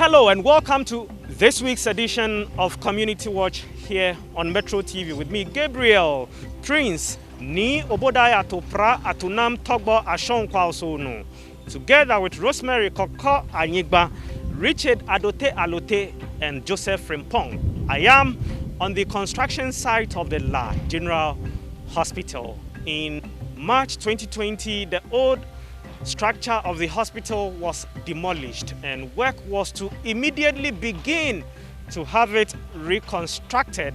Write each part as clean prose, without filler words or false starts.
Hello and welcome to this week's edition of Community Watch here on Metro TV with me, Gabriel Prince Ni Obodaya Atopra Atunam Togbo Ashonkwa Osonu, together with Rosemary Koko Anyigba, Richard Adote Alote, and Joseph Frimpong. I am on the construction site of the La General Hospital. In March 2020, the old structure of the hospital was demolished and work was to immediately begin to have it reconstructed.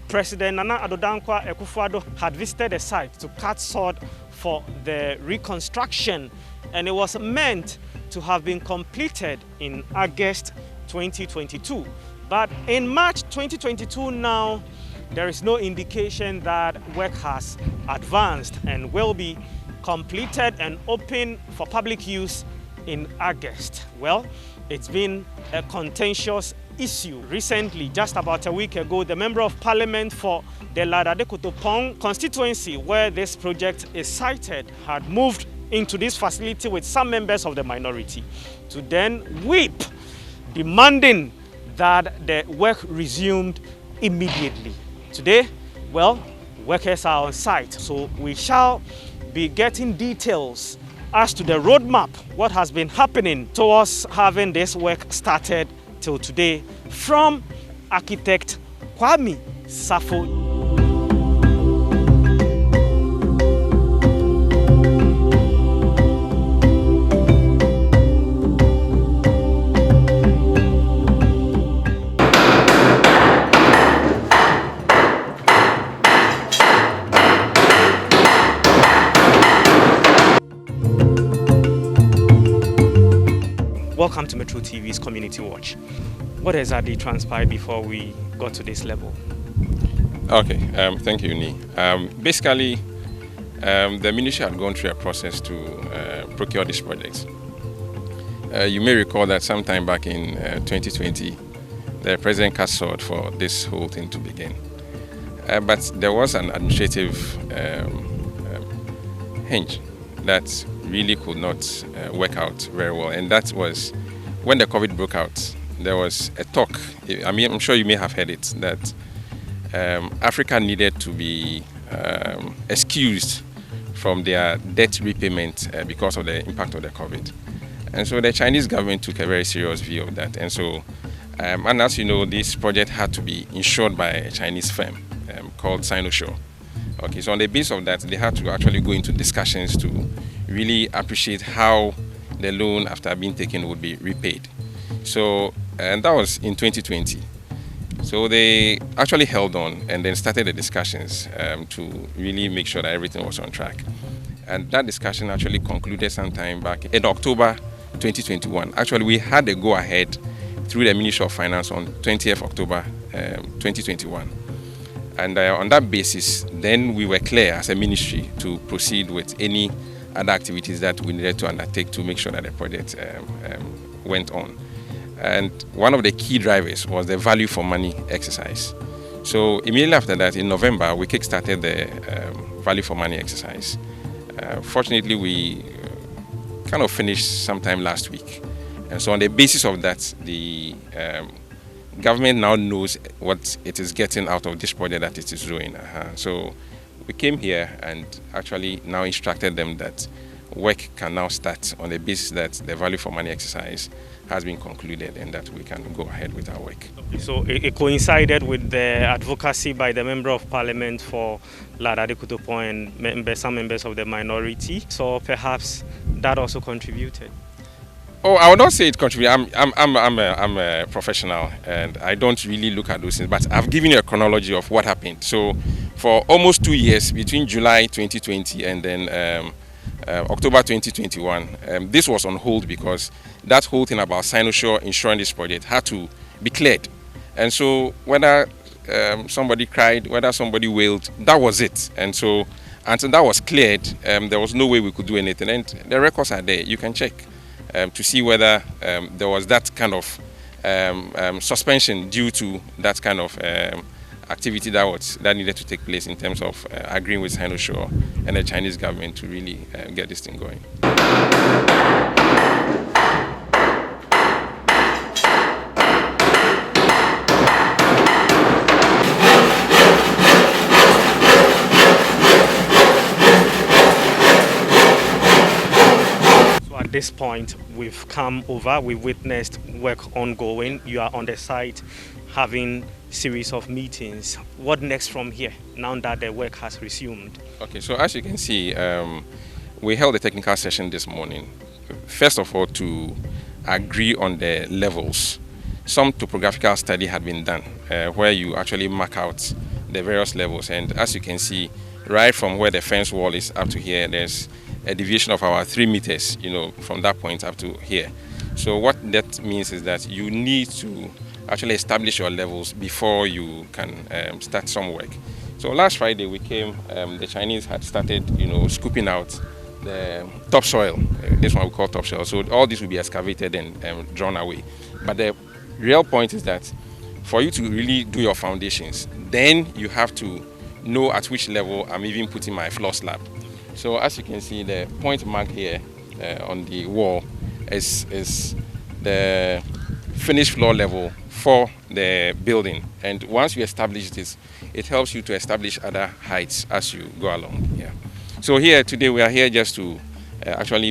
President Nana Addo Dankwa Akufo-Addo had visited the site to cut sod for the reconstruction, and it was meant to have been completed in August 2022. But in March 2022 now, there is no indication that work has advanced and will be completed and open for public use in August. Well, it's been a contentious issue. Recently, just about a week ago, the Member of Parliament for the Ladade-Kotopong constituency, where this project is sited, had moved into this facility with some members of the minority to then weep, demanding that the work resumed immediately. Today, well, workers are on site, so we shall be getting details as to the roadmap, what has been happening towards having this work started till today from architect Kwame Safo. Welcome to Metro TV's Community Watch. What exactly transpired before we got to this level? Okay, thank you, Ni. Basically, the ministry had gone through a process to procure this project. You may recall that sometime back in 2020, the president cut short for this whole thing to begin. But there was an administrative hinge that really could not work out very well, and that was when the COVID broke out. There was a talk, I mean, I'm sure you may have heard it, that Africa needed to be excused from their debt repayment because of the impact of the COVID. And so the Chinese government took a very serious view of that. And so, and as you know, this project had to be insured by a Chinese firm called Sinosure. Okay, so on the basis of that, they had to actually go into discussions to really appreciate how the loan after being taken would be repaid. So, and that was in 2020. So they actually held on and then started the discussions to really make sure that everything was on track. And that discussion actually concluded sometime back in October 2021. Actually, we had a go-ahead through the Ministry of Finance on 20th October 2021. And on that basis, then we were clear as a ministry to proceed with any other activities that we needed to undertake to make sure that the project went on. And one of the key drivers was the value for money exercise. So immediately after that, in November, we kickstarted the value for money exercise. Fortunately, we kind of finished sometime last week. And so on the basis of that, the government now knows what it is getting out of this project that it is doing. So we came here and actually now instructed them that work can now start on the basis that the value for money exercise has been concluded and that we can go ahead with our work. So it coincided with the advocacy by the Member of Parliament for Ladade-Kotopong and some members of the minority. So perhaps that also contributed. Oh, I would not say it contributed. I'm a professional and I don't really look at those things, but I've given you a chronology of what happened. So for almost 2 years, between July 2020 and then October 2021, this was on hold because that whole thing about Sinosure insuring this project had to be cleared. And so whether somebody cried, whether somebody wailed, that was it. And so until that was cleared, there was no way we could do anything. And the records are there, you can check. To see whether there was that kind of suspension due to that kind of activity that needed to take place in terms of agreeing with Sinosure and the Chinese government to really get this thing going. this point, we've come over, we've witnessed work ongoing. You are on the site having series of meetings. What next from here, now that the work has resumed? Okay, so as you can see, we held a technical session this morning. First of all, to agree on the levels. Some topographical study had been done where you actually mark out the various levels, and as you can see, right from where the fence wall is up to here, there's a deviation of about 3 meters, from that point up to here. So what that means is that you need to actually establish your levels before you can start some work. So last Friday we came, the Chinese had started, scooping out the topsoil. This one we call topsoil. So all this will be excavated and drawn away. But the real point is that for you to really do your foundations, then you have to know at which level I'm even putting my floor slab. So as you can see, the point mark here on the wall is the finished floor level for the building. And once you establish this, it helps you to establish other heights as you go along. Yeah. So here today we are here just to actually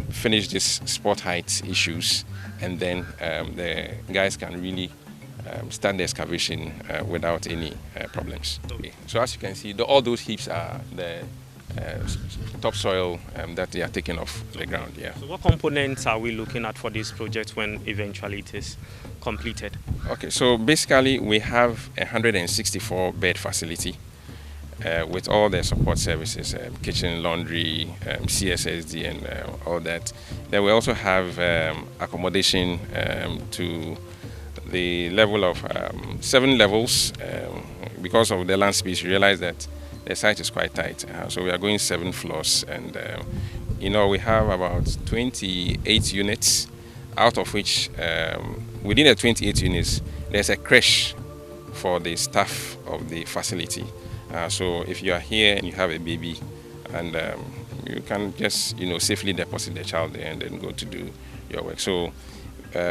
finish this spot height issues, and then the guys can really start the excavation without any problems. Okay. So as you can see, all those heaps are the topsoil that they are taking off the ground. Yeah. So what components are we looking at for this project when eventually it is completed? Okay, so basically we have a 164 bed facility with all the support services, kitchen, laundry, CSSD, and all that. Then we also have accommodation to the level of 7 levels. Because of the land space, you realize that the site is quite tight. So we are going 7 floors, and we have about 28 units, out of which within the 28 units, there's a creche for the staff of the facility. So if you are here and you have a baby, and you can just safely deposit the child there and then go to do your work. So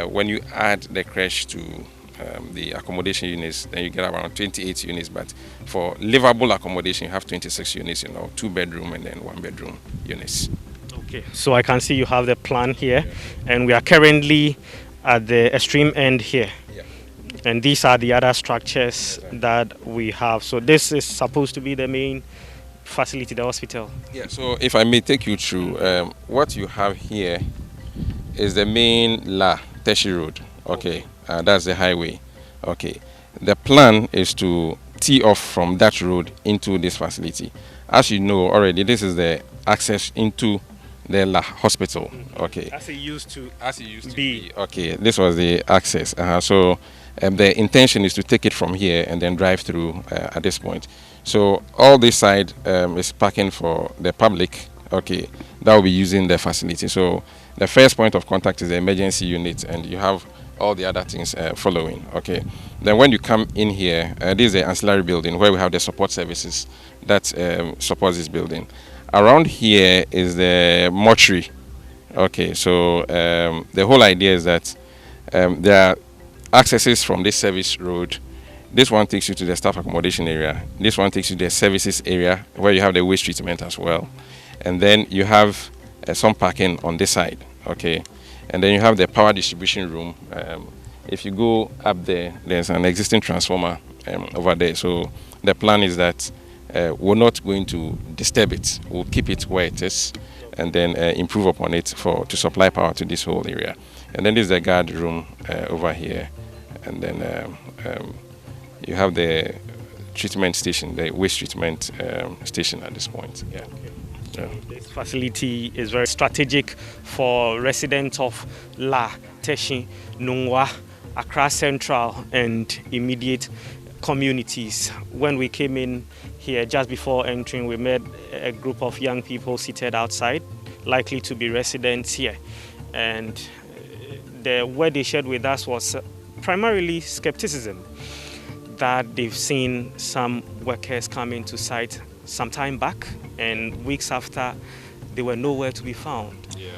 when you add the creche to the accommodation units, then you get around 28 units. But for livable accommodation, you have 26 units, 2-bedroom and then 1-bedroom units. Okay, so I can see you have the plan here, and we are currently at the extreme end here. Yeah. And these are the other structures that we have. So this is supposed to be the main facility, the hospital. Yeah, so if I may take you through, what you have here is the main La Teshi Road. Okay, that's the highway. Okay, the plan is to tee off from that road into this facility. As you know already, this is the access into the La Hospital. Okay, as it used to be. Okay, this was the access. So the intention is to take it from here and then drive through at this point. So all this side is parking for the public. Okay, that will be using the facility. So the first point of contact is the emergency unit, and you have all the other things following. Okay, then when you come in here, this is the ancillary building where we have the support services that supports this building. Around here is the mortuary. Okay, so the whole idea is that there are accesses from this service road. This one takes you to the staff accommodation area. This one takes you to the services area where you have the waste treatment as well. And then you have some parking on this side. Okay, and then you have the power distribution room. If you go up there, there's an existing transformer over there. So the plan is that we're not going to disturb it. We'll keep it where it is, and then improve upon it to supply power to this whole area. And then there's the guard room over here, and then you have the treatment station, the waste treatment station at this point. Yeah. Yeah. This facility is very strategic for residents of La, Teshi, Nungwa, Accra Central, and immediate communities. When we came in here just before entering, we met a group of young people seated outside, likely to be residents here. And the word they shared with us was primarily skepticism, that they've seen some workers come into site some time back, and weeks after, they were nowhere to be found. Yeah.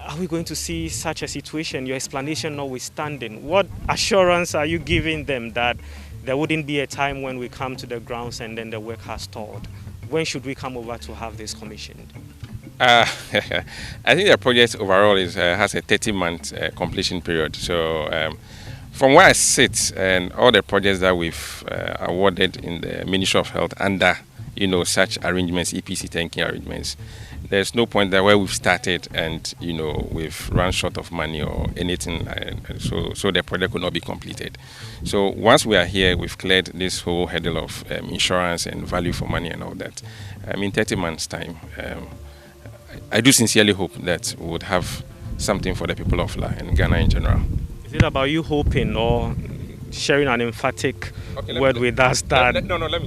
Are we going to see such a situation, your explanation notwithstanding? What assurance are you giving them that there wouldn't be a time when we come to the grounds and then the work has stalled? When should we come over to have this commissioned? I think the project overall has a 30-month completion period. So from where I sit and all the projects that we've awarded in the Ministry of Health under such arrangements, EPC tanking arrangements, there's no point that where we've started and we've run short of money or anything, so the project could not be completed. So once we are here, we've cleared this whole hurdle of insurance and value for money and all that. In 30 months' time, I do sincerely hope that we would have something for the people of La and Ghana in general. Is it about you hoping or sharing an emphatic word with us that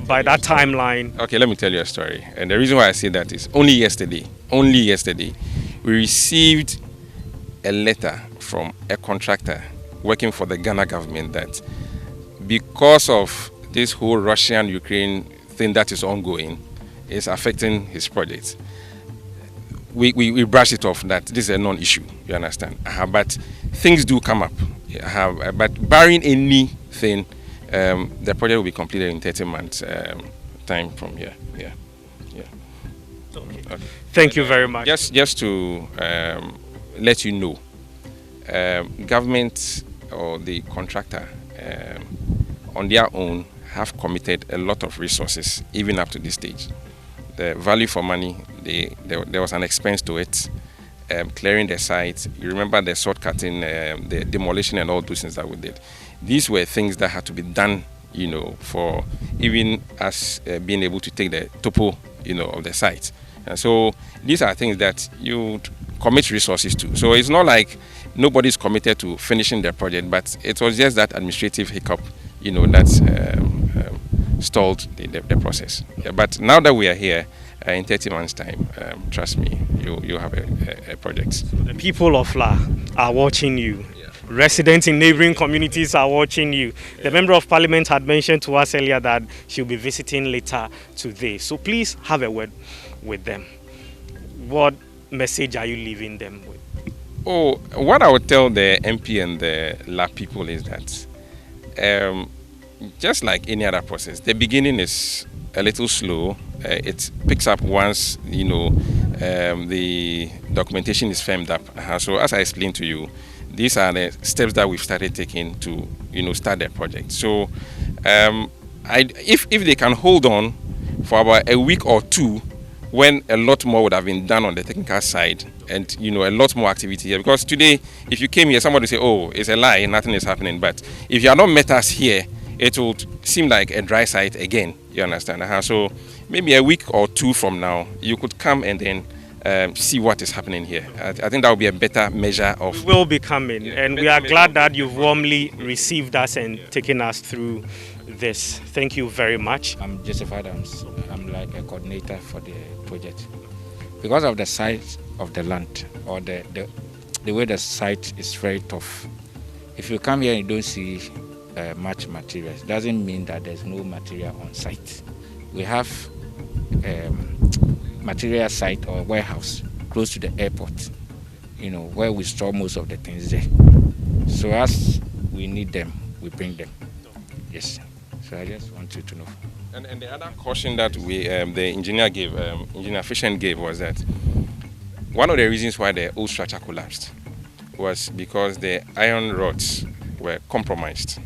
by that timeline? Okay, let me tell you a story. And the reason why I say that is only yesterday, we received a letter from a contractor working for the Ghana government that because of this whole Russian-Ukraine thing that is ongoing, is affecting his project. We brush it off that this is a non-issue, you understand? But things do come up. But barring anything, the project will be completed in 30 months time from here. Yeah. Okay. Thank you very much. Just to let you know, government or the contractor on their own have committed a lot of resources even up to this stage. The value for money, there was an expense to it, clearing the site. You remember the sword cutting, the demolition and all those things that we did. These were things that had to be done, for even us being able to take the topo, of the site. And so these are things that you commit resources to. So it's not like nobody's committed to finishing the project, but it was just that administrative hiccup, that stalled the process. Yeah, but now that we are here, in 30 months' time, trust me, you have a project. So the people of La are watching you. Yeah. Residents in neighboring communities are watching you. Yeah. The Member of Parliament had mentioned to us earlier that she'll be visiting later today. So please have a word with them. What message are you leaving them with? Oh, what I would tell the MP and the La people is that just like any other process, the beginning is a little slow. It picks up once the documentation is firmed up. So as I explained to you, these are the steps that we've started taking to start the project. So if they can hold on for about a week or two, when a lot more would have been done on the technical side and a lot more activity here, because today if you came here, somebody would say, oh, it's a lie, nothing is happening. But if you have not met us here, it would seem like a dry site again, you understand? So maybe a week or two from now, you could come and then see what is happening here. I think that would be a better measure of... We will be coming, and we are glad that you've warmly received us and taken us through this. Thank you very much. I'm Joseph Adams. I'm like a coordinator for the project. Because of the size of the land, or the way the site is very tough, if you come here and you don't see much materials, doesn't mean that there's no material on site. We have material site or warehouse close to the airport, where we store most of the things there. So as we need them, we bring them. Yes. So I just want you to know. And the other caution that the engineer gave, Engineer Fishen gave, was that one of the reasons why the old structure collapsed was because the iron rods were compromised.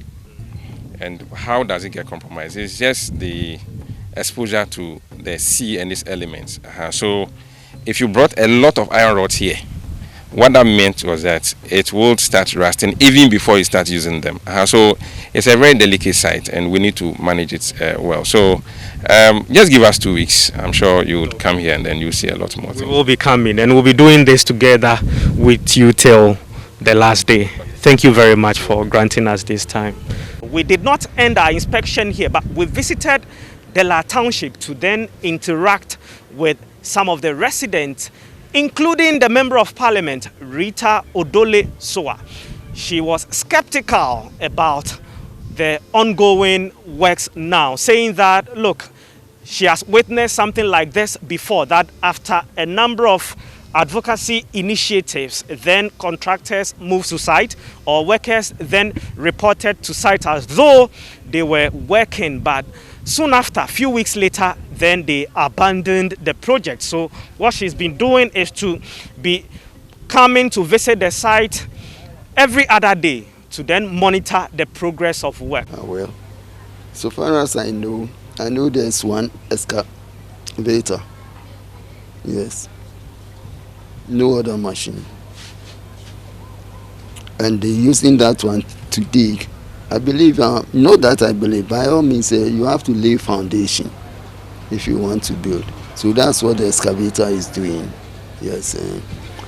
And how does it get compromised? It's just the exposure to the sea and its elements. So if you brought a lot of iron rods here, what that meant was that it will start rusting even before you start using them. So it's a very delicate site and we need to manage it well. So just give us 2 weeks. I'm sure you would come here and then you'll see a lot more things. We will be coming and we'll be doing this together with you till the last day. Thank you very much for granting us this time. We did not end our inspection here, but we visited the La Township to then interact with some of the residents, including the Member of Parliament, Rita Odole Soa. She was skeptical about the ongoing works now, saying that, look, she has witnessed something like this before, that after a number of advocacy initiatives, then contractors moved to site or workers then reported to site as though they were working, but soon after, a few weeks later, then they abandoned the project. So what she's been doing is to be coming to visit the site every other day to then monitor the progress of work. Well, so far as I know there's one excavator. Yes. No other machine. And they're using that one to dig. I believe, not that I believe, by all means, you have to lay foundation if you want to build. So that's what the excavator is doing. Yes,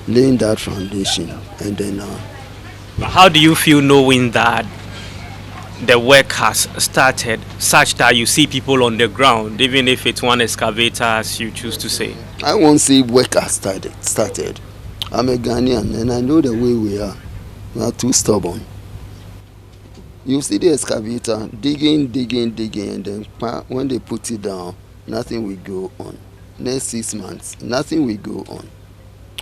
laying that foundation. And then... How do you feel knowing that the work has started, such that you see people on the ground, even if it's one excavator, as you choose to say? I won't say work has started. I'm a Ghanaian, and I know the way we are. We are too stubborn. You see the excavator digging, and then when they put it down, nothing will go on. Next 6 months, nothing will go on.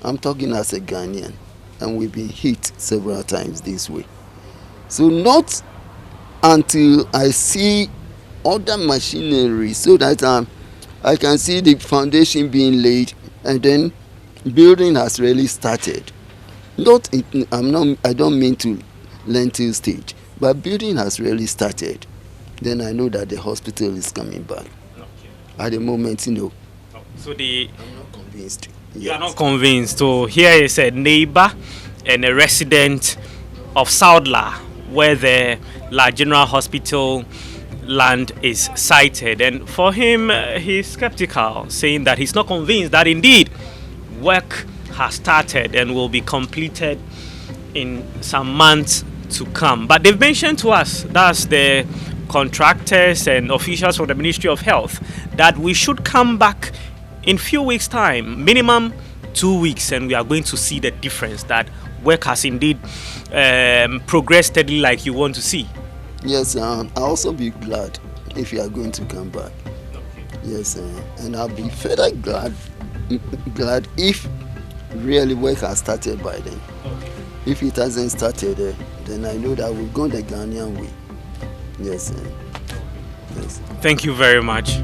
I'm talking as a Ghanaian, and we've been hit several times this way. So not until I see other machinery, so that I can see the foundation being laid, and then building has really started. I don't mean to lentil stage, but building has really started. Then I know that the hospital is coming back. Okay. At the moment, So I'm not convinced. You are not convinced. So here is a neighbor and a resident of Southla, where the La General Hospital land is sited. And for him, he's skeptical, saying that he's not convinced that indeed work has started and will be completed in some months to come. But they've mentioned to us, that's the contractors and officials from the Ministry of Health, that we should come back in few weeks' time, minimum 2 weeks, and we are going to see the difference, that work has indeed progressed steadily like you want to see. Yes, I'll also be glad if you are going to come back. Okay. Yes, and I'll be further glad if really work has started by then. Okay. If it hasn't started, then I know that we've gone the Ghanaian way. Yes, yes. Thank you very much.